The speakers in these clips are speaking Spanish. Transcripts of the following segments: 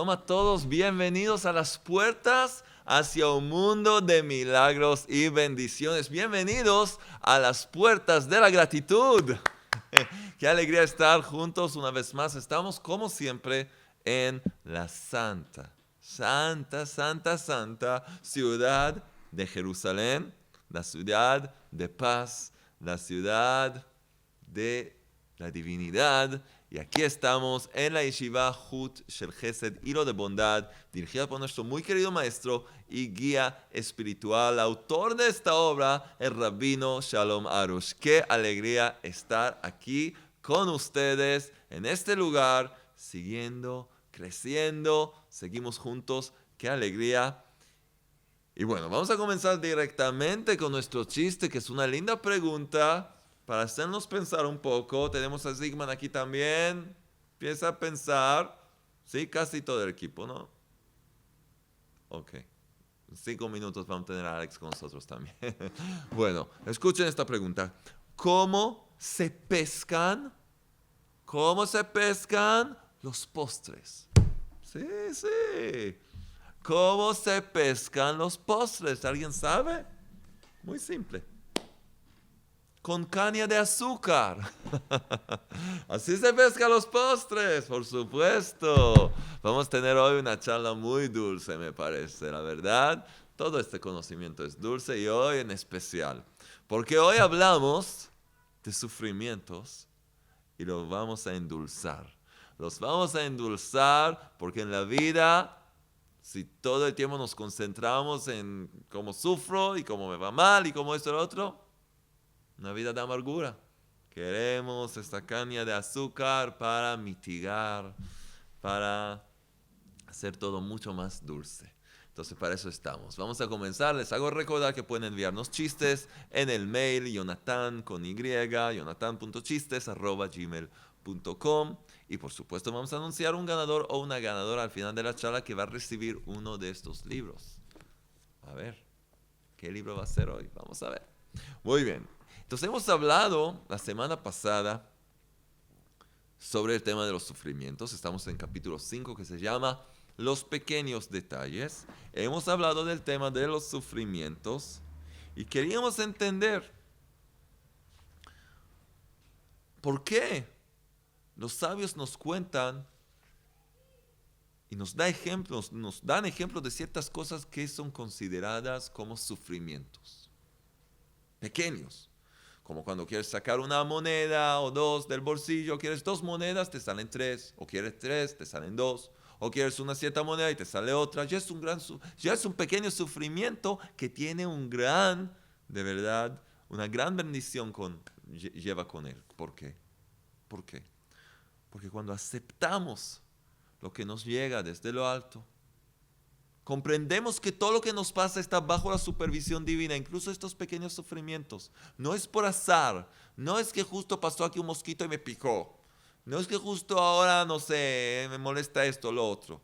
Shalom a todos, bienvenidos a las puertas hacia un mundo de milagros y bendiciones. Bienvenidos a las puertas de la gratitud. Qué alegría estar juntos una vez más. Estamos como siempre en la santa ciudad de Jerusalén, la ciudad de paz, la ciudad de la divinidad. Y aquí estamos en la Yeshiva Hut Shel Chesed, Hilo de Bondad, dirigida por nuestro muy querido maestro y guía espiritual, autor de esta obra, el Rabino Shalom Arush. Qué alegría estar aquí con ustedes en este lugar, siguiendo, creciendo, seguimos juntos. Qué alegría. Y bueno, vamos a comenzar directamente con nuestro chiste, que es una linda pregunta para hacernos pensar un poco. Tenemos a Zigman aquí también. Empieza a pensar. Sí, casi todo el equipo, ¿no? Ok. En 5 minutos vamos a tener a Alex con nosotros también. Bueno, escuchen esta pregunta. ¿Cómo se pescan los postres? Sí. ¿Cómo se pescan los postres? ¿Alguien sabe? Muy simple. Con caña de azúcar. Así se pescan los postres, por supuesto. Vamos a tener hoy una charla muy dulce, me parece, la verdad. Todo este conocimiento es dulce y hoy en especial. Porque hoy hablamos de sufrimientos y los vamos a endulzar. Los vamos a endulzar porque en la vida, si todo el tiempo nos concentramos en cómo sufro y cómo me va mal y cómo esto y lo otro, una vida de amargura. Queremos esta caña de azúcar para mitigar, para hacer todo mucho más dulce. Entonces, para eso estamos. Vamos a comenzar. Les hago recordar que pueden enviarnos chistes en el mail jonathan.chistes@gmail.com. Y por supuesto, vamos a anunciar un ganador o una ganadora al final de la charla que va a recibir uno de estos libros. A ver, ¿qué libro va a ser hoy? Vamos a ver. Muy bien. Entonces hemos hablado la semana pasada sobre el tema de los sufrimientos. Estamos en capítulo 5 que se llama Los pequeños detalles. Hemos hablado del tema de los sufrimientos y queríamos entender por qué los sabios nos cuentan y nos dan ejemplos de ciertas cosas que son consideradas como sufrimientos pequeños. Como cuando quieres sacar una moneda o dos del bolsillo, quieres 2 monedas, te salen 3, o quieres 3, te salen 2, o quieres una cierta moneda y te sale otra. Ya es un pequeño sufrimiento que tiene de verdad, una gran bendición lleva con él. ¿Por qué? Porque cuando aceptamos lo que nos llega desde lo alto, comprendemos que todo lo que nos pasa está bajo la supervisión divina, incluso estos pequeños sufrimientos. No es por azar, no es que justo pasó aquí un mosquito y me picó, no es que justo ahora, no sé, me molesta esto o lo otro.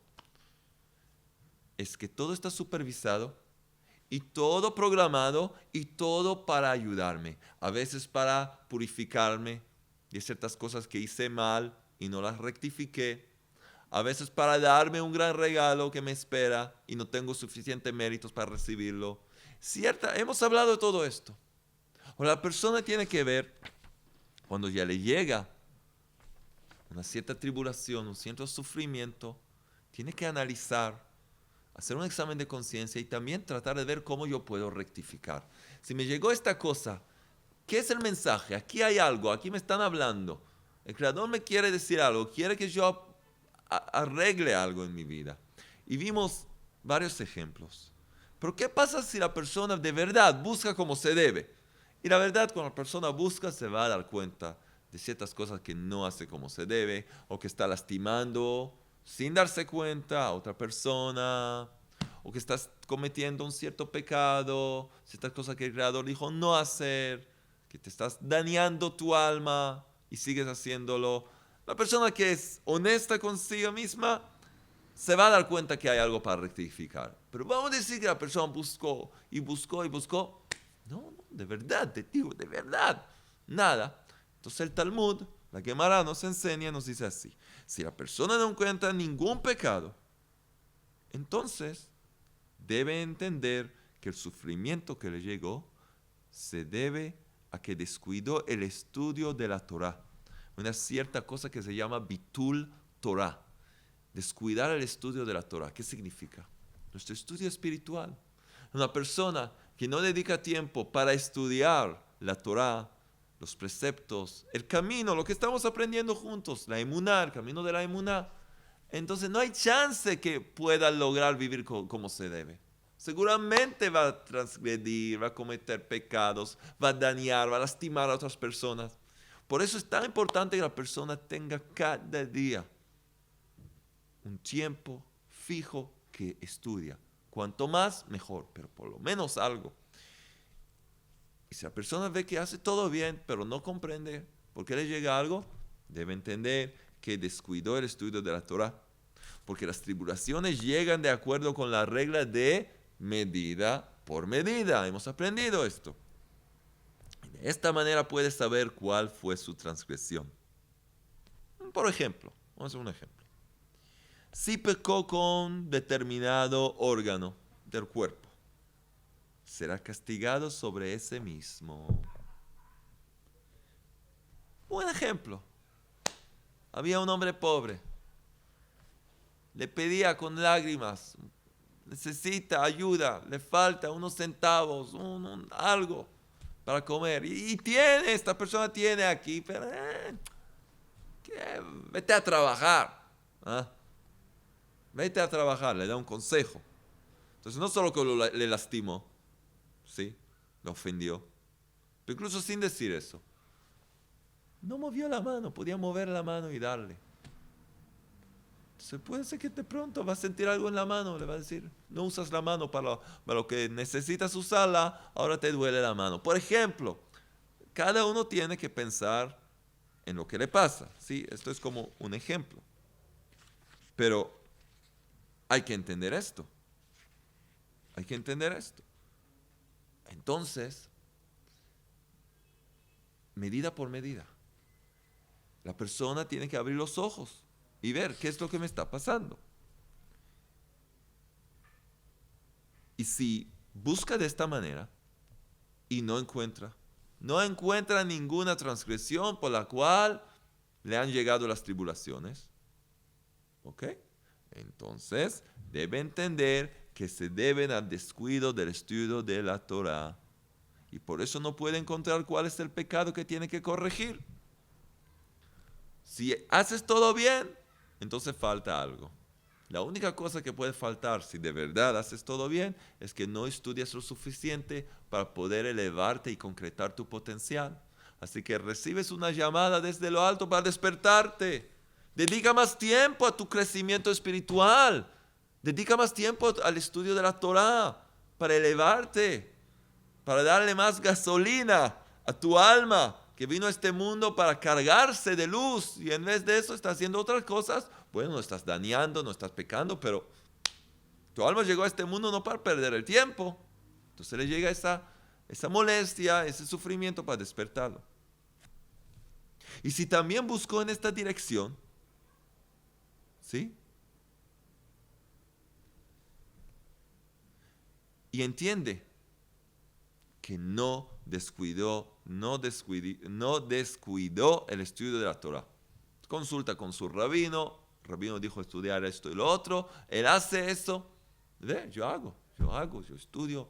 Es que todo está supervisado y todo programado y todo para ayudarme. A veces para purificarme de ciertas cosas que hice mal y no las rectifiqué. A veces para darme un gran regalo que me espera y no tengo suficientes méritos para recibirlo. Hemos hablado de todo esto. Ahora, la persona tiene que ver, cuando ya le llega una cierta tribulación, un cierto sufrimiento, tiene que analizar, hacer un examen de conciencia y también tratar de ver cómo yo puedo rectificar. Si me llegó esta cosa, ¿qué es el mensaje? Aquí hay algo, aquí me están hablando. El Creador me quiere decir algo, quiere que yo arregle algo en mi vida. Y vimos varios ejemplos. Pero ¿qué pasa si la persona de verdad busca como se debe? Y la verdad, cuando la persona busca, se va a dar cuenta de ciertas cosas que no hace como se debe, o que está lastimando sin darse cuenta a otra persona, o que estás cometiendo un cierto pecado, ciertas cosas que el Creador dijo no hacer, que te estás dañando tu alma y sigues haciéndolo. La persona que es honesta consigo misma se va a dar cuenta que hay algo para rectificar. Pero vamos a decir que la persona buscó. No, de verdad, te digo, de verdad, nada. Entonces el Talmud, la Gemara nos enseña, nos dice así. Si la persona no encuentra ningún pecado, Entonces, debe entender que el sufrimiento que le llegó se debe a que descuidó el estudio de la Torah. Una cierta cosa que se llama bitul Torah. Descuidar el estudio de la Torah. ¿Qué significa? Nuestro estudio espiritual. Una persona que no dedica tiempo para estudiar la Torah, los preceptos, el camino, lo que estamos aprendiendo juntos, la emuná, el camino de la emuná, entonces no hay chance que pueda lograr vivir como se debe. Seguramente va a transgredir, va a cometer pecados, va a dañar, va a lastimar a otras personas. Por eso es tan importante que la persona tenga cada día un tiempo fijo que estudia. Cuanto más, mejor, pero por lo menos algo. Y si la persona ve que hace todo bien, pero no comprende por qué le llega algo, debe entender que descuidó el estudio de la Torah. Porque las tribulaciones llegan de acuerdo con la regla de medida por medida. Hemos aprendido esto. De esta manera puedes saber cuál fue su transgresión. Por ejemplo, vamos a hacer un ejemplo. Si pecó con determinado órgano del cuerpo, será castigado sobre ese mismo. Un ejemplo. Había un hombre pobre. Le pedía con lágrimas. Necesita ayuda. Le falta unos centavos, algo para comer. Y esta persona tiene aquí, pero vete a trabajar. ¿Ah? Vete a trabajar, le da un consejo. Entonces no solo que le lastimó, ¿sí? Le ofendió, pero incluso sin decir eso, no movió la mano, podía mover la mano y darle. Entonces puede ser que de pronto va a sentir algo en la mano, le va a decir, no usas la mano para lo que necesitas usarla, ahora te duele la mano. Por ejemplo, cada uno tiene que pensar en lo que le pasa, ¿sí? Esto es como un ejemplo. Pero hay que entender esto. Hay que entender esto. Entonces, medida por medida, la persona tiene que abrir los ojos y ver qué es lo que me está pasando. Y si busca de esta manera y no encuentra ninguna transgresión por la cual le han llegado las tribulaciones, ¿ok? Entonces, debe entender que se deben al descuido del estudio de la Torah. Y por eso no puede encontrar cuál es el pecado que tiene que corregir. Si haces todo bien, entonces falta algo. La única cosa que puede faltar, si de verdad haces todo bien, es que no estudias lo suficiente para poder elevarte y concretar tu potencial. Así que recibes una llamada desde lo alto para despertarte. Dedica más tiempo a tu crecimiento espiritual. Dedica más tiempo al estudio de la Torah para elevarte, para darle más gasolina a tu alma que vino a este mundo para cargarse de luz y en vez de eso está haciendo otras cosas. Bueno, no estás dañando, no estás pecando, pero tu alma llegó a este mundo no para perder el tiempo. Entonces le llega esa molestia, ese sufrimiento para despertarlo. Y si también buscó en esta dirección, ¿sí? Y entiende que no descuidó el estudio de la Torah. Consulta con su rabino. El rabino dijo estudiar esto y lo otro. Él hace eso. Yo estudio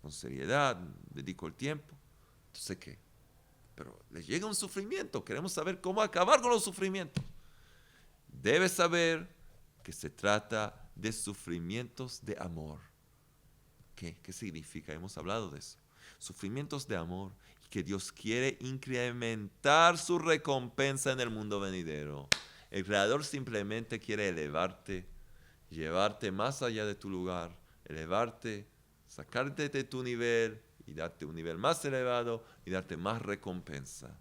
con seriedad, dedico el tiempo. Entonces, ¿qué? Pero le llega un sufrimiento. Queremos saber cómo acabar con los sufrimientos. Debes saber que se trata de sufrimientos de amor. ¿Qué significa? Hemos hablado de eso. Sufrimientos de amor y que Dios quiere incrementar su recompensa en el mundo venidero. El Creador simplemente quiere elevarte, llevarte más allá de tu lugar, elevarte, sacarte de tu nivel y darte un nivel más elevado y darte más recompensa.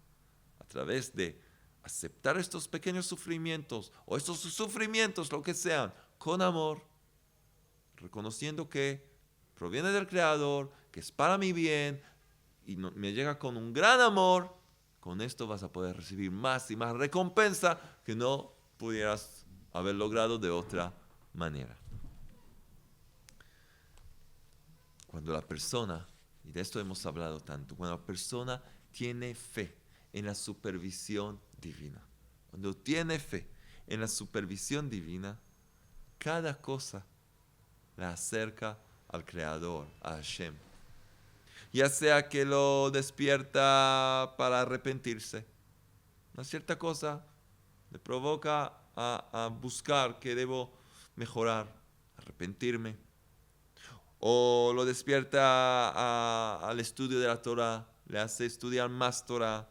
A través de aceptar estos pequeños sufrimientos o estos sufrimientos, lo que sean, con amor, reconociendo que proviene del Creador, que es para mi bien y me llega con un gran amor, con esto vas a poder recibir más y más recompensa que no pudieras haber logrado de otra manera. Cuando la persona, y de esto hemos hablado tanto, cuando la persona tiene fe en la supervisión divina, cuando tiene fe en la supervisión divina, cada cosa la acerca al Creador, a Hashem. Ya sea que lo despierta para arrepentirse, una cierta cosa le provoca a buscar que debo mejorar, arrepentirme, o lo despierta al estudio de la Torah, le hace estudiar más Torah,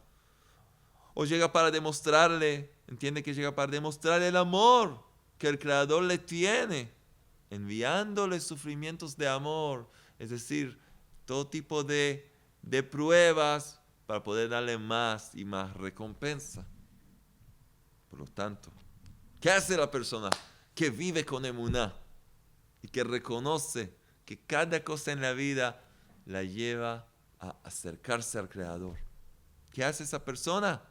o llega para demostrarle, entiende que llega para demostrarle el amor que el Creador le tiene, enviándole sufrimientos de amor, es decir, todo tipo de pruebas para poder darle más y más recompensa. Por lo tanto, ¿qué hace la persona que vive con emuná y que reconoce que cada cosa en la vida la lleva a acercarse al Creador? ¿Qué hace esa persona?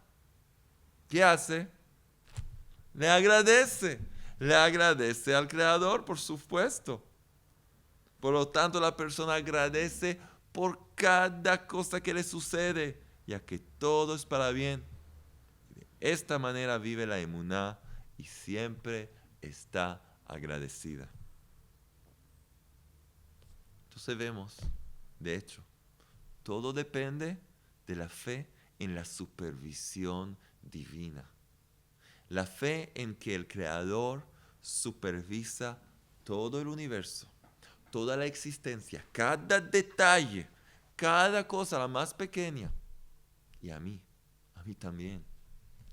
¿Qué hace? Le agradece al Creador, por supuesto. Por lo tanto, la persona agradece por cada cosa que le sucede, ya que todo es para bien. De esta manera vive la emuná y siempre está agradecida. Entonces vemos, de hecho, todo depende de la fe en la supervisión divina. La fe en que el Creador supervisa todo el universo, toda la existencia, cada detalle, cada cosa, la más pequeña. Y a mí también,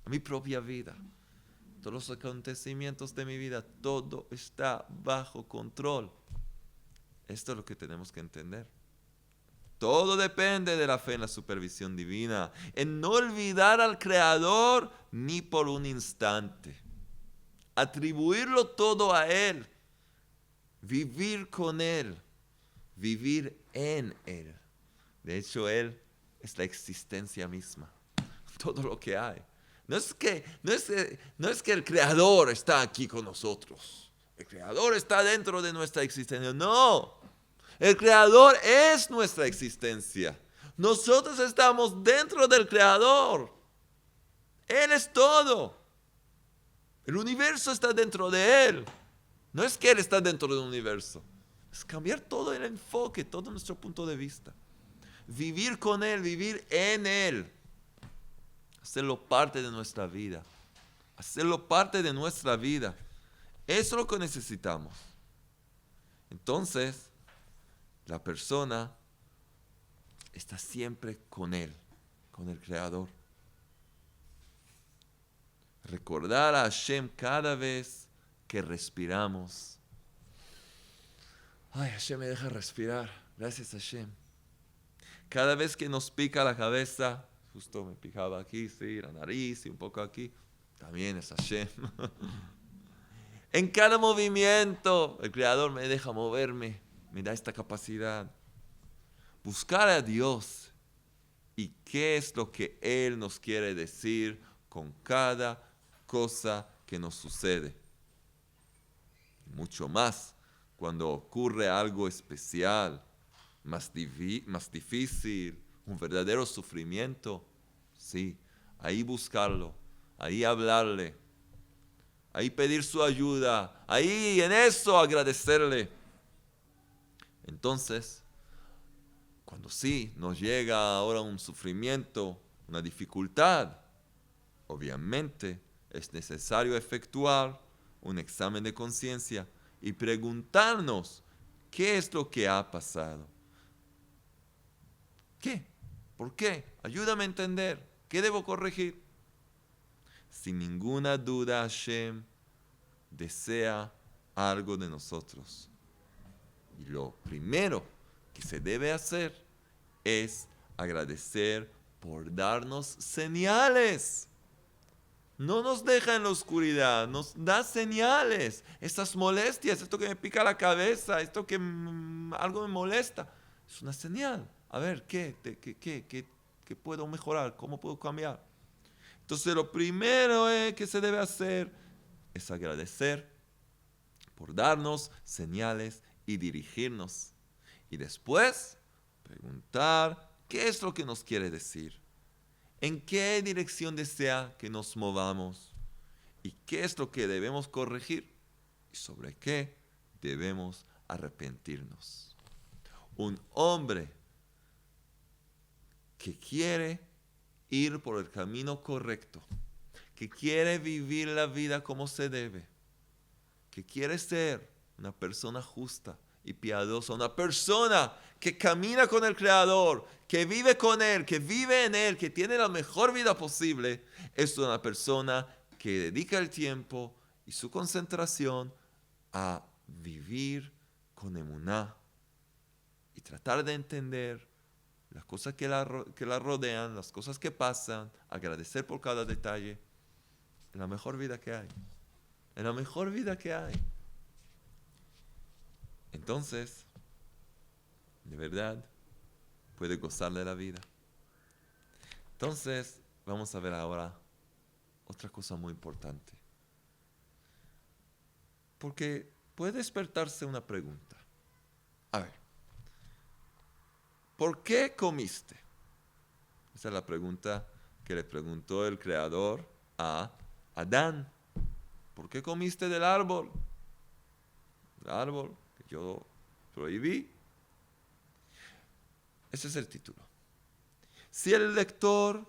a mi propia vida. Todos los acontecimientos de mi vida, todo está bajo control. Esto es lo que tenemos que entender. Todo depende de la fe en la supervisión divina, en no olvidar al Creador ni por un instante. Atribuirlo todo a Él, vivir con Él, vivir en Él. De hecho, Él es la existencia misma, todo lo que hay. No es que el Creador está aquí con nosotros. El Creador está dentro de nuestra existencia. No, el Creador es nuestra existencia. Nosotros estamos dentro del Creador. Él es todo. El universo está dentro de Él. No es que Él está dentro del universo. Es cambiar todo el enfoque, todo nuestro punto de vista. Vivir con Él, vivir en Él. Hacerlo parte de nuestra vida. Hacerlo parte de nuestra vida. Eso es lo que necesitamos. Entonces, la persona está siempre con Él, con el Creador. Recordar a Hashem cada vez que respiramos. Ay, Hashem me deja respirar. Gracias, Hashem. Cada vez que nos pica la cabeza, justo me picaba aquí, sí, la nariz y un poco aquí, también es Hashem. En cada movimiento, el Creador me deja moverme, me da esta capacidad. Buscar a Dios y qué es lo que Él nos quiere decir con cada cosa que nos sucede. Mucho más cuando ocurre algo especial, más difícil, un verdadero sufrimiento. Sí, ahí buscarlo, ahí hablarle, ahí pedir su ayuda, ahí en eso agradecerle. Entonces, cuando sí nos llega ahora un sufrimiento, una dificultad, obviamente es necesario efectuar un examen de conciencia y preguntarnos qué es lo que ha pasado. ¿Qué? ¿Por qué? Ayúdame a entender. ¿Qué debo corregir? Sin ninguna duda, Hashem desea algo de nosotros. Y lo primero que se debe hacer es agradecer por darnos señales. No nos deja en la oscuridad, nos da señales. Estas molestias, esto que me pica la cabeza, esto que algo me molesta, es una señal. A ver, ¿qué puedo mejorar? ¿Cómo puedo cambiar? Entonces, lo primero que se debe hacer es agradecer por darnos señales y dirigirnos. Y después, preguntar qué es lo que nos quiere decir. ¿En qué dirección desea que nos movamos? ¿Y qué es lo que debemos corregir? ¿Y sobre qué debemos arrepentirnos? Un hombre que quiere ir por el camino correcto, que quiere vivir la vida como se debe, que quiere ser una persona justa y piadosa, una persona que camina con el Creador, que vive con Él, que vive en Él, que tiene la mejor vida posible, es una persona que dedica el tiempo y su concentración a vivir con emuná y tratar de entender las cosas que la rodean, las cosas que pasan, agradecer por cada detalle. Es la mejor vida que hay. Es la mejor vida que hay. Entonces, de verdad, puede gozar de la vida. Entonces, vamos a ver ahora otra cosa muy importante. Porque puede despertarse una pregunta. A ver, ¿por qué comiste? Esa es la pregunta que le preguntó el Creador a Adán. ¿Por qué comiste del árbol? El árbol que yo prohibí. Ese es el título. Si el lector,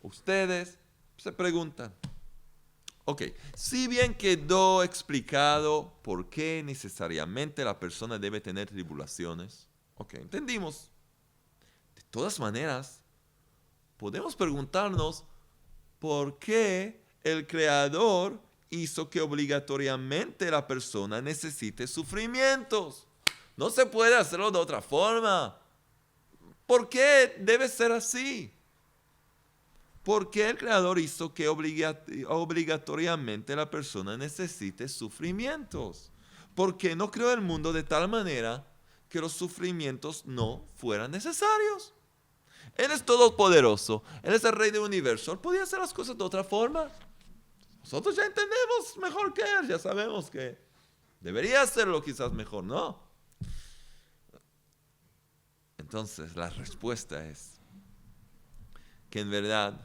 ustedes, se preguntan, ok, si bien quedó explicado por qué necesariamente la persona debe tener tribulaciones, ok, entendimos. De todas maneras, podemos preguntarnos por qué el Creador hizo que obligatoriamente la persona necesite sufrimientos. No se puede hacerlo de otra forma. ¿Por qué debe ser así? ¿Por qué el Creador hizo que obligatoriamente la persona necesite sufrimientos? ¿Por qué no creó el mundo de tal manera que los sufrimientos no fueran necesarios? Él es todopoderoso, Él es el Rey del universo, Él podía hacer las cosas de otra forma. Nosotros ya entendemos mejor que Él, ya sabemos que debería hacerlo quizás mejor, ¿no? Entonces la respuesta es que en verdad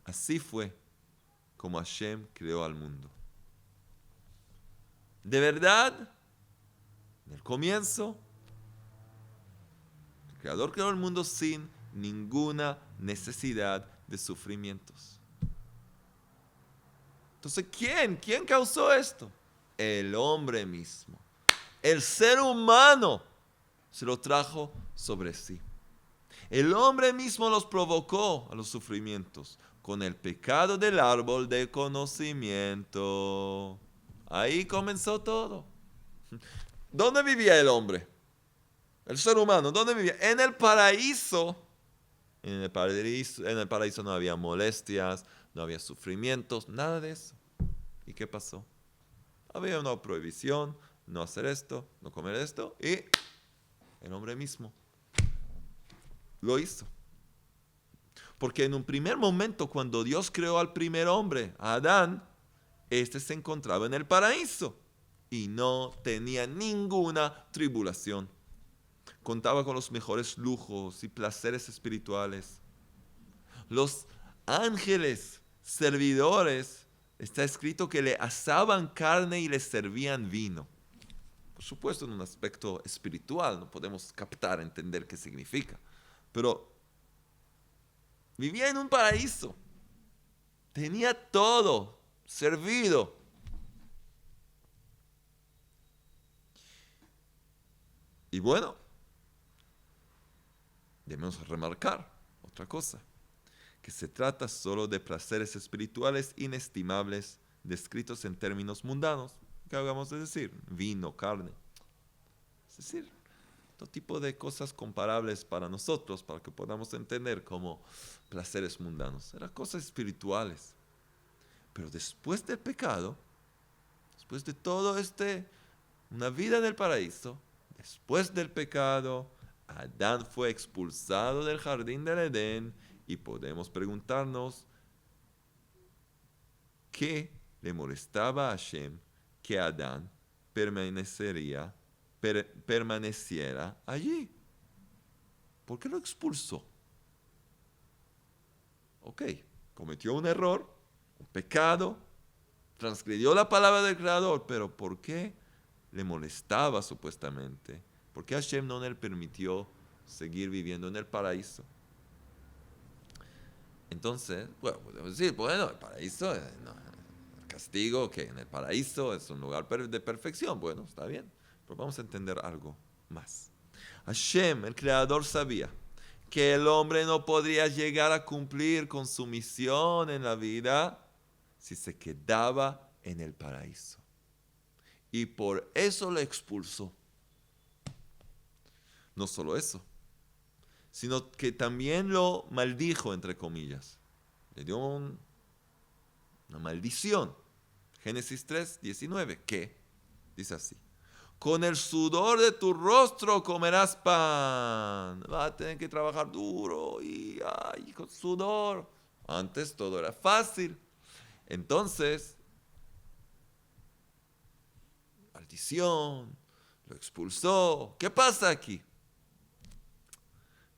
así fue como Hashem creó al mundo. De verdad, en el comienzo, el Creador creó el mundo sin ninguna necesidad de sufrimientos. Entonces, ¿quién causó esto? El hombre mismo. El ser humano se lo trajo sobre sí. El hombre mismo los provocó a los sufrimientos con el pecado del árbol de conocimiento. Ahí comenzó todo. ¿Dónde vivía el hombre? El ser humano, ¿dónde vivía? En el paraíso. En el paraíso no había molestias, no había sufrimientos, nada de eso. ¿Y qué pasó? Había una prohibición, no hacer esto, no comer esto, y el hombre mismo lo hizo. Porque en un primer momento, cuando Dios creó al primer hombre, a Adán, este se encontraba en el paraíso y no tenía ninguna tribulación. Contaba con los mejores lujos y placeres espirituales. Los ángeles servidores, está escrito que le asaban carne y le servían vino. Por supuesto, en un aspecto espiritual, no podemos captar, entender qué significa. Pero vivía en un paraíso. Tenía todo servido. Y bueno, debemos remarcar otra cosa, que se trata solo de placeres espirituales inestimables descritos en términos mundanos. ¿Qué acabamos de decir? Vino, carne. Es decir, todo tipo de cosas comparables para nosotros, para que podamos entender como placeres mundanos. Eran cosas espirituales. Pero después del pecado, después de todo una vida en el paraíso, después del pecado, Adán fue expulsado del jardín del Edén y podemos preguntarnos qué le molestaba a Hashem que Adán permanecería permaneciera allí. ¿Por qué lo expulsó? Ok, cometió un error, un pecado, transgredió la palabra del Creador, pero ¿por qué le molestaba supuestamente? ¿Por qué Hashem no le permitió seguir viviendo en el paraíso? Entonces, bueno, podemos decir, bueno, el paraíso, no, el castigo, que en el paraíso es un lugar de perfección. Bueno, está bien, pero vamos a entender algo más. Hashem, el Creador, sabía que el hombre no podría llegar a cumplir con su misión en la vida si se quedaba en el paraíso. Y por eso lo expulsó. No solo eso, sino que también lo maldijo, entre comillas. Le dio una maldición. Génesis 3:19, que dice así: con el sudor de tu rostro comerás pan. Vas a tener que trabajar duro y con sudor. Antes todo era fácil. Entonces, maldición, lo expulsó. ¿Qué pasa aquí?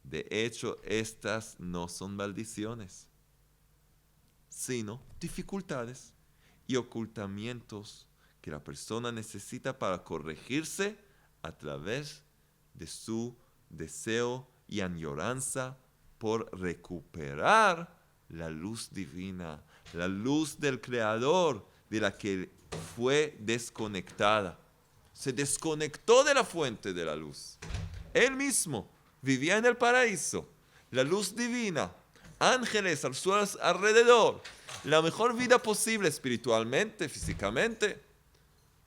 De hecho, estas no son maldiciones, sino dificultades y ocultamientos que la persona necesita para corregirse a través de su deseo y añoranza por recuperar la luz divina, la luz del Creador, de la que fue desconectada. Se desconectó de la fuente de la luz. Él mismo vivía en el paraíso, la luz divina, ángeles a su alrededor, la mejor vida posible espiritualmente, físicamente,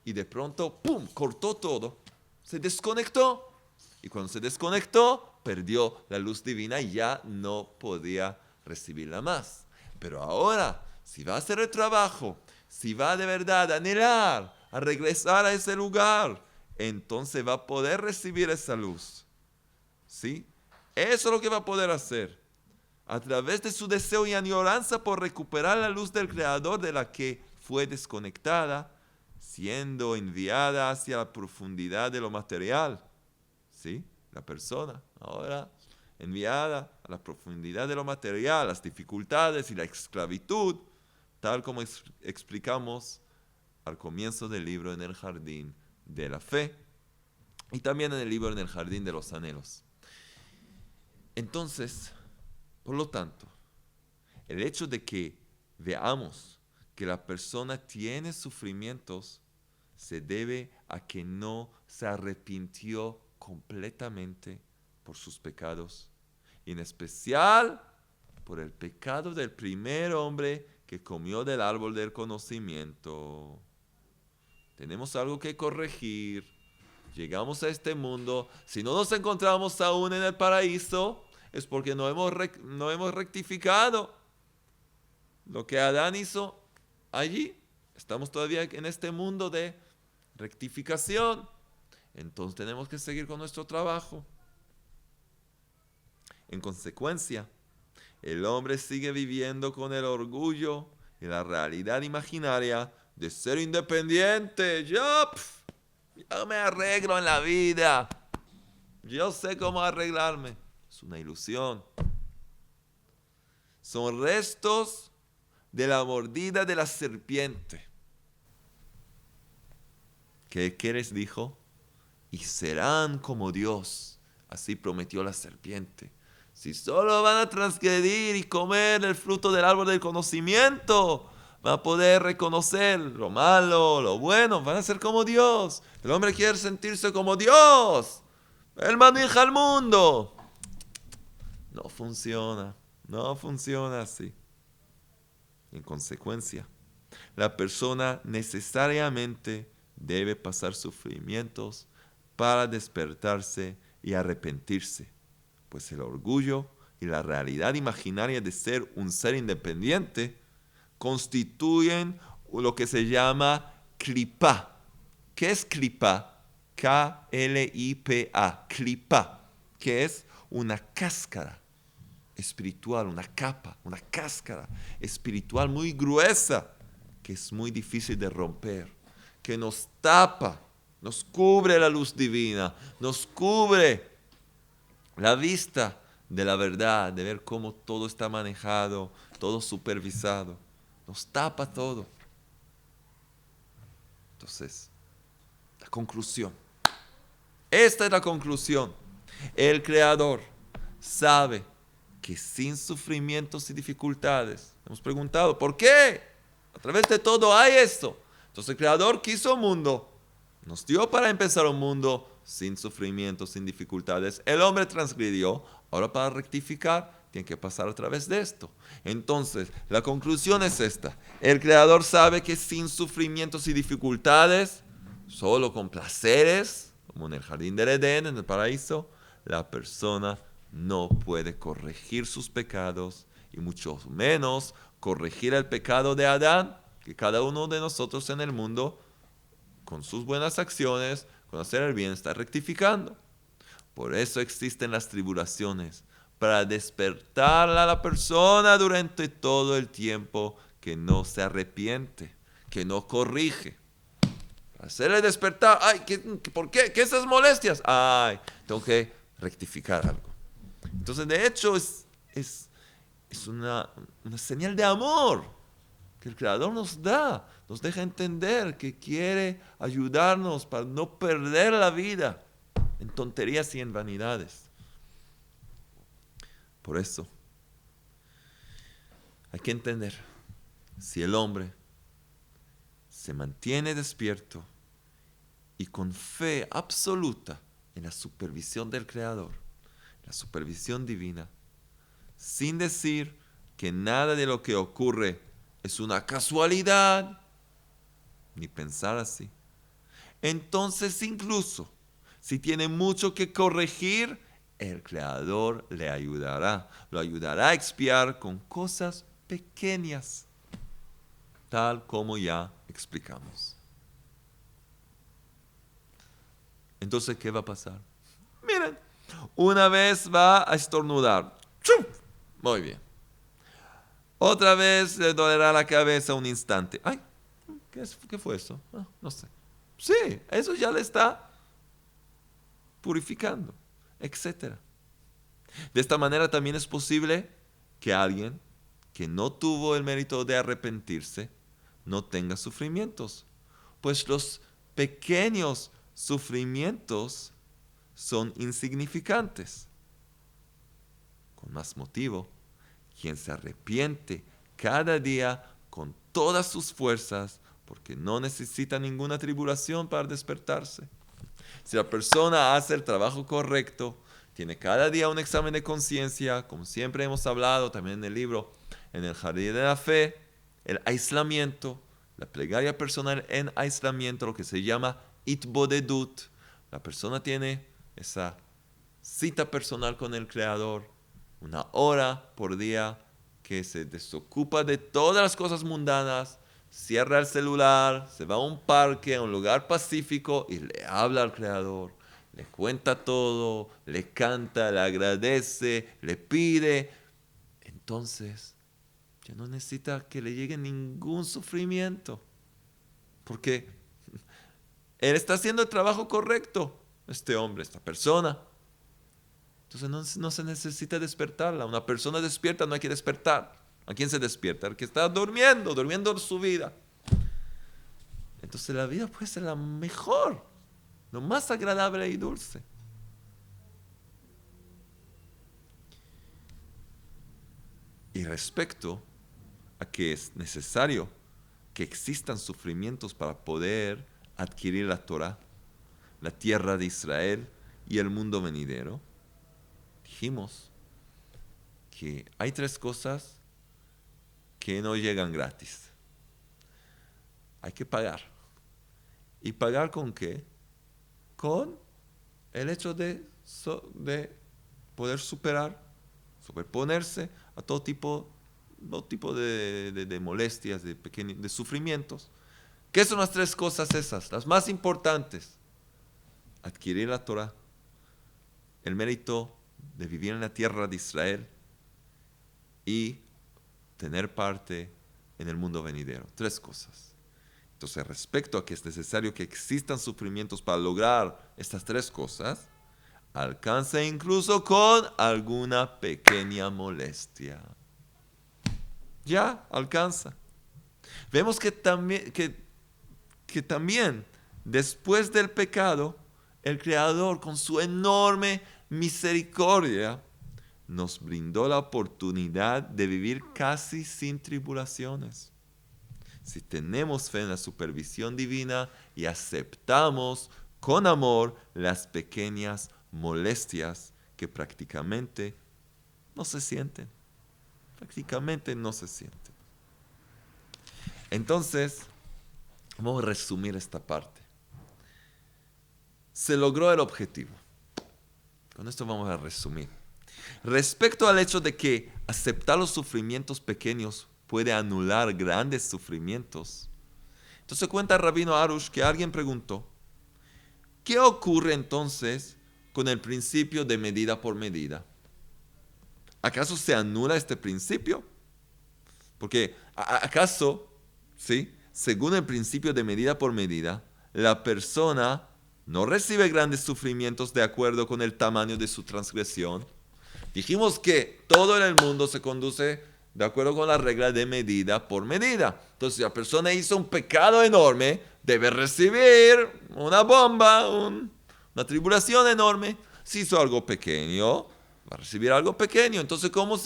y de pronto, ¡pum!, cortó todo, se desconectó, y cuando se desconectó, perdió la luz divina y ya no podía recibirla más. Pero ahora, si va a hacer el trabajo, si va de verdad a anhelar, a regresar a ese lugar, entonces va a poder recibir esa luz. ¿Sí? Eso es lo que va a poder hacer. A través de su deseo y añoranza por recuperar la luz del Creador de la que fue desconectada, siendo enviada hacia la profundidad de lo material. ¿Sí? La persona ahora enviada a la profundidad de lo material, las dificultades y la esclavitud, tal como explicamos al comienzo del libro En el Jardín de la Fe y también en el libro En el Jardín de los Anhelos. Entonces, por lo tanto, el hecho de que veamos que la persona tiene sufrimientos se debe a que no se arrepintió completamente por sus pecados, y en especial por el pecado del primer hombre que comió del árbol del conocimiento. Tenemos algo que corregir. Llegamos a este mundo, si no nos encontramos aún en el paraíso, es porque no hemos rectificado lo que Adán hizo allí. Estamos todavía en este mundo de rectificación. Entonces tenemos que seguir con nuestro trabajo. En consecuencia, el hombre sigue viviendo con el orgullo y la realidad imaginaria de ser independiente. Yo me arreglo en la vida. Yo sé cómo arreglarme. Es una ilusión. Son restos de la mordida de la serpiente. ¿Qué les dijo? Y serán como Dios. Así prometió la serpiente. Si solo van a transgredir y comer el fruto del árbol del conocimiento, van a poder reconocer lo malo, lo bueno, van a ser como Dios. El hombre quiere sentirse como Dios. Él maneja el mundo. No funciona así. En consecuencia, la persona necesariamente debe pasar sufrimientos para despertarse y arrepentirse, pues el orgullo y la realidad imaginaria de ser un ser independiente constituyen lo que se llama klipa. ¿Qué es klipa? K-L-I-P-A, klipa, que es una cáscara espiritual, una capa, una cáscara espiritual muy gruesa, que es muy difícil de romper, que nos tapa Nos cubre la luz divina, nos cubre la vista de la verdad, de ver cómo todo está manejado, todo supervisado. Nos tapa todo. Entonces, la conclusión. Esta es la conclusión. El Creador sabe que sin sufrimientos y dificultades, hemos preguntado, ¿por qué? A través de todo hay esto. Entonces el Creador quiso un mundo, nos dio para empezar un mundo sin sufrimientos, sin dificultades. El hombre transgredió, ahora para rectificar tiene que pasar a través de esto. Entonces, la conclusión es esta. El Creador sabe que sin sufrimientos y dificultades, solo con placeres, como en el jardín del Edén, en el paraíso, la persona no puede corregir sus pecados y mucho menos corregir el pecado de Adán, que cada uno de nosotros en el mundo, con sus buenas acciones, con hacer el bien, está rectificando. Por eso existen las tribulaciones, para despertar a la persona durante todo el tiempo que no se arrepiente, que no corrige. Hacerle despertar. Ay, ¿por qué? ¿Qué esas molestias? Ay, tengo que rectificar algo. Entonces, de hecho, es una señal de amor que el Creador nos da. Nos deja entender que quiere ayudarnos para no perder la vida en tonterías y en vanidades. Por eso, hay que entender, si el hombre se mantiene despierto y con fe absoluta en la supervisión del Creador, la supervisión divina, sin decir que nada de lo que ocurre es una casualidad, ni pensar así. Entonces, incluso si tiene mucho que corregir, el Creador le ayudará. Lo ayudará a expiar con cosas pequeñas, tal como ya explicamos. Entonces, ¿qué va a pasar? Miren, una vez va a estornudar. ¡Chum! Muy bien. Otra vez le dolerá la cabeza un instante. Ay, ¿qué fue eso? No sé. Sí, eso ya le está purificando, etc. De esta manera también es posible que alguien que no tuvo el mérito de arrepentirse no tenga sufrimientos, pues los pequeños sufrimientos son insignificantes. Con más motivo, quien se arrepiente cada día con todas sus fuerzas, porque no necesita ninguna tribulación para despertarse. Si la persona hace el trabajo correcto, tiene cada día un examen de conciencia, como siempre hemos hablado también en el libro, en el jardín de la fe, el aislamiento, la plegaria personal en aislamiento, lo que se llama itbodedut. La persona tiene esa cita personal con el Creador, una hora por día que se desocupa de todas las cosas mundanas, cierra el celular, se va a un parque, a un lugar pacífico y le habla al Creador, le cuenta todo, le canta, le agradece, le pide. Entonces, ya no necesita que le llegue ningún sufrimiento, porque él está haciendo el trabajo correcto, este hombre, esta persona. Entonces no se necesita despertarla. Una persona despierta no hay que despertar. ¿A quién se despierta? El que está durmiendo su vida. Entonces la vida puede ser la mejor, lo más agradable y dulce. Y respecto a que es necesario que existan sufrimientos para poder adquirir la Torah, la tierra de Israel y el mundo venidero, dijimos que hay tres cosas que no llegan gratis. Hay que pagar. ¿Y pagar con qué? Con el hecho de poder superponerse a todo tipo de molestias, de sufrimientos. ¿Qué son las tres cosas esas? Las más importantes. Adquirir la Torah, el mérito de vivir en la tierra de Israel y tener parte en el mundo venidero. Tres cosas. Entonces, respecto a que es necesario que existan sufrimientos para lograr estas tres cosas, alcanza incluso con alguna pequeña molestia. Ya alcanza. Vemos que también después del pecado, el Creador con su enorme misericordia nos brindó la oportunidad de vivir casi sin tribulaciones. Si tenemos fe en la supervisión divina y aceptamos con amor las pequeñas molestias que prácticamente no se sienten. Prácticamente no se sienten. Entonces, vamos a resumir esta parte. Se logró el objetivo. Con esto vamos a resumir. Respecto al hecho de que aceptar los sufrimientos pequeños puede anular grandes sufrimientos, entonces cuenta el rabino Arush que alguien preguntó, ¿qué ocurre entonces con el principio de medida por medida? ¿Acaso se anula este principio? Porque ¿acaso, sí, según el principio de medida por medida, la persona no recibe grandes sufrimientos de acuerdo con el tamaño de su transgresión? Dijimos que todo en el mundo se conduce de acuerdo con la regla de medida por medida. Entonces, si la persona hizo un pecado enorme, debe recibir una bomba, una tribulación enorme. Si hizo algo pequeño, va a recibir algo pequeño. Entonces, ¿cómo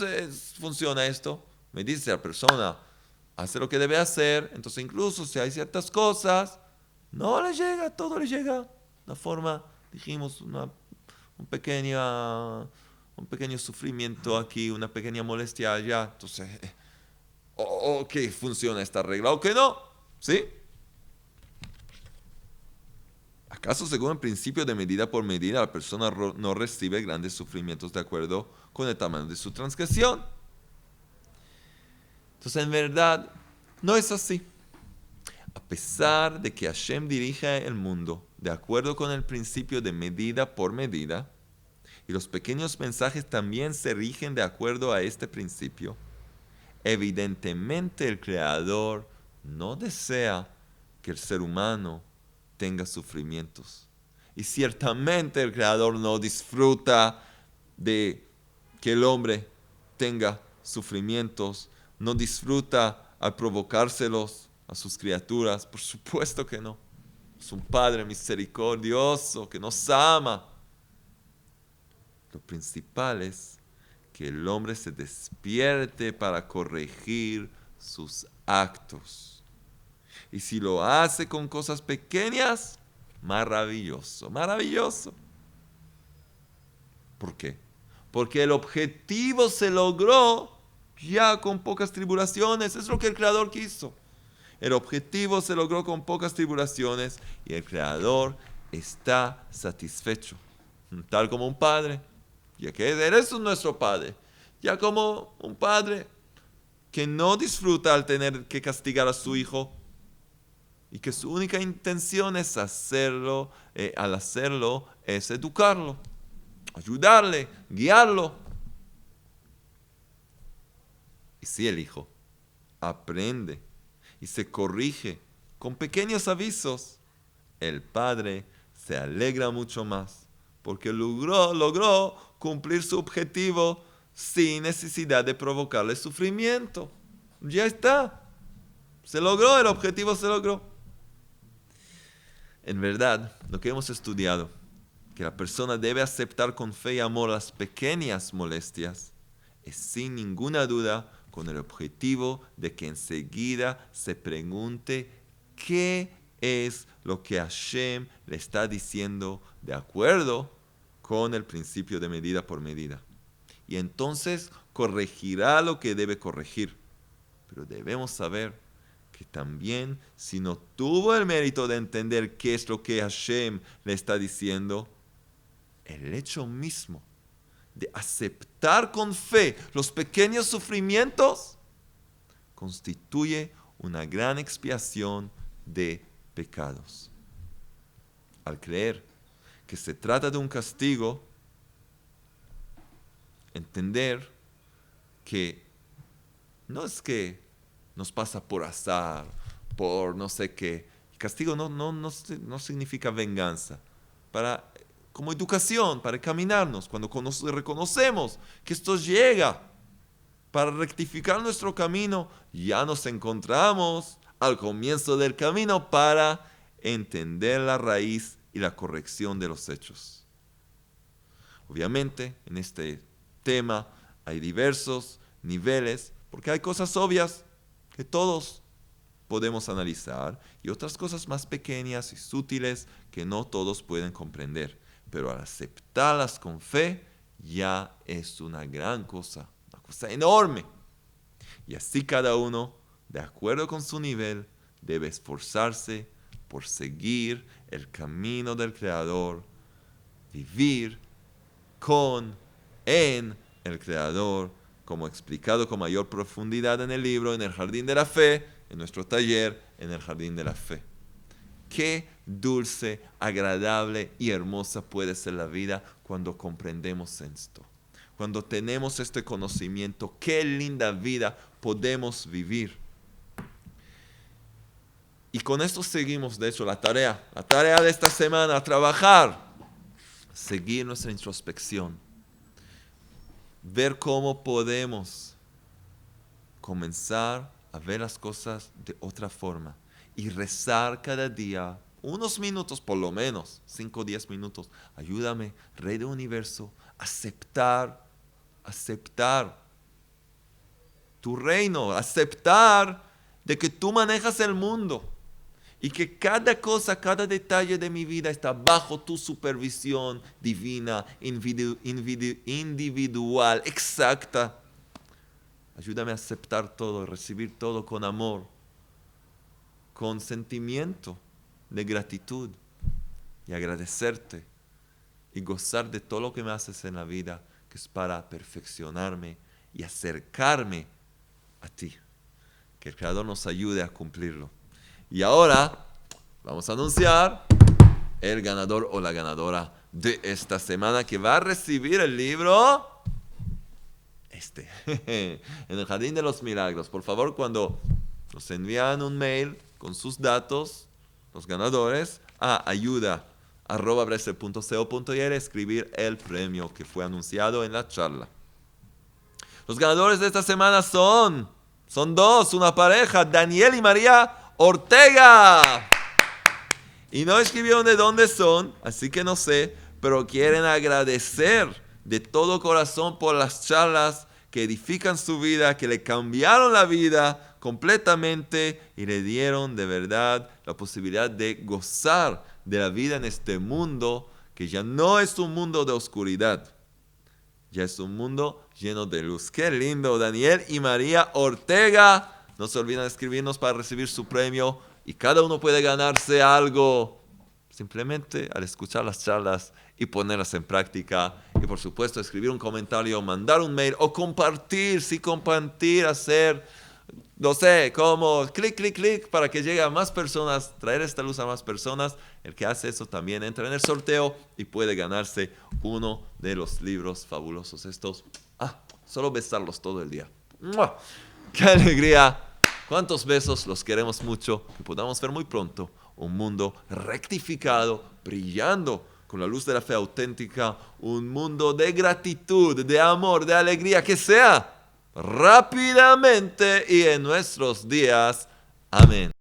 funciona esto? Me dice la persona, hace lo que debe hacer. Entonces, incluso si hay ciertas cosas, no le llega, todo le llega. Una forma, dijimos, un pequeño sufrimiento aquí, una pequeña molestia allá. Entonces, o que funciona esta regla o que no, ¿sí? ¿Acaso según el principio de medida por medida la persona no recibe grandes sufrimientos de acuerdo con el tamaño de su transgresión? Entonces, en verdad, no es así. A pesar de que Hashem dirige el mundo de acuerdo con el principio de medida por medida, y los pequeños mensajes también se rigen de acuerdo a este principio, evidentemente el Creador no desea que el ser humano tenga sufrimientos. Y ciertamente el Creador no disfruta de que el hombre tenga sufrimientos, no disfruta al provocárselos a sus criaturas. Por supuesto que no. Es un Padre misericordioso que nos ama. Lo principal es que el hombre se despierte para corregir sus actos. Y si lo hace con cosas pequeñas, maravilloso, maravilloso. ¿Por qué? Porque el objetivo se logró ya con pocas tribulaciones. Es lo que el Creador quiso. El objetivo se logró con pocas tribulaciones y el Creador está satisfecho. Tal como un padre, ya que eres nuestro Padre, ya como un padre que no disfruta al tener que castigar a su hijo y que su única intención es al hacerlo es educarlo, ayudarle, guiarlo. Y si el hijo aprende y se corrige con pequeños avisos, el padre se alegra mucho más porque logró cumplir su objetivo sin necesidad de provocarle sufrimiento. Ya está. Se logró, el objetivo se logró. En verdad, lo que hemos estudiado, que la persona debe aceptar con fe y amor las pequeñas molestias, es sin ninguna duda con el objetivo de que enseguida se pregunte qué es lo que Hashem le está diciendo de acuerdo con el principio de medida por medida. Y entonces corregirá lo que debe corregir. Pero debemos saber que también si no tuvo el mérito de entender qué es lo que Hashem le está diciendo, el hecho mismo de aceptar con fe los pequeños sufrimientos constituye una gran expiación de pecados. Al creer que se trata de un castigo, entender que no es que nos pasa por azar por no sé qué. Castigo no significa venganza. Como educación, para caminarnos, cuando reconocemos que esto llega para rectificar nuestro camino, ya nos encontramos al comienzo del camino para entender la raíz y la corrección de los hechos. Obviamente, en este tema hay diversos niveles, porque hay cosas obvias que todos podemos analizar y otras cosas más pequeñas y sutiles que no todos pueden comprender. Pero al aceptarlas con fe, ya es una gran cosa, una cosa enorme. Y así cada uno, de acuerdo con su nivel, debe esforzarse por seguir el camino del Creador, vivir en el Creador, como explicado con mayor profundidad en el libro, en el Jardín de la Fe, en nuestro taller, en el Jardín de la Fe. Qué dulce, agradable y hermosa puede ser la vida cuando comprendemos esto. Cuando tenemos este conocimiento, qué linda vida podemos vivir. Y con esto seguimos, de hecho, la tarea de esta semana, a trabajar, seguir nuestra introspección, ver cómo podemos comenzar a ver las cosas de otra forma y rezar cada día unos minutos, por lo menos 5 o 10 minutos. Ayúdame, Rey del Universo, aceptar tu reino, aceptar de que tú manejas el mundo y que cada cosa, cada detalle de mi vida está bajo tu supervisión divina, individual, exacta. Ayúdame a aceptar todo, recibir todo con amor, con sentimiento de gratitud y agradecerte y gozar de todo lo que me haces en la vida, que es para perfeccionarme y acercarme a ti. Que el Creador nos ayude a cumplirlo. Y ahora vamos a anunciar el ganador o la ganadora de esta semana que va a recibir el libro en el Jardín de los Milagros. Por favor, cuando nos envían un mail con sus datos, los ganadores, a ayuda@bresler.co.ir, escribir el premio que fue anunciado en la charla. Los ganadores de esta semana son dos, una pareja, Daniel y María Ortega. Y no escribieron de dónde son, así que no sé, pero quieren agradecer de todo corazón por las charlas que edifican su vida, que le cambiaron la vida completamente y le dieron de verdad la posibilidad de gozar de la vida en este mundo, que ya no es un mundo de oscuridad, ya es un mundo lleno de luz. ¡Qué lindo! Daniel y María Ortega. No se olviden de escribirnos para recibir su premio y cada uno puede ganarse algo simplemente al escuchar las charlas y ponerlas en práctica. Y por supuesto escribir un comentario, mandar un mail o compartir, hacer, no sé, como clic para que llegue a más personas, traer esta luz a más personas. El que hace eso también entra en el sorteo y puede ganarse uno de los libros fabulosos estos. Solo besarlos todo el día. ¡Mua! ¡Qué alegría! ¿Cuántos besos? Los queremos mucho. Que podamos ver muy pronto un mundo rectificado, brillando con la luz de la fe auténtica. Un mundo de gratitud, de amor, de alegría. Que sea rápidamente y en nuestros días. Amén.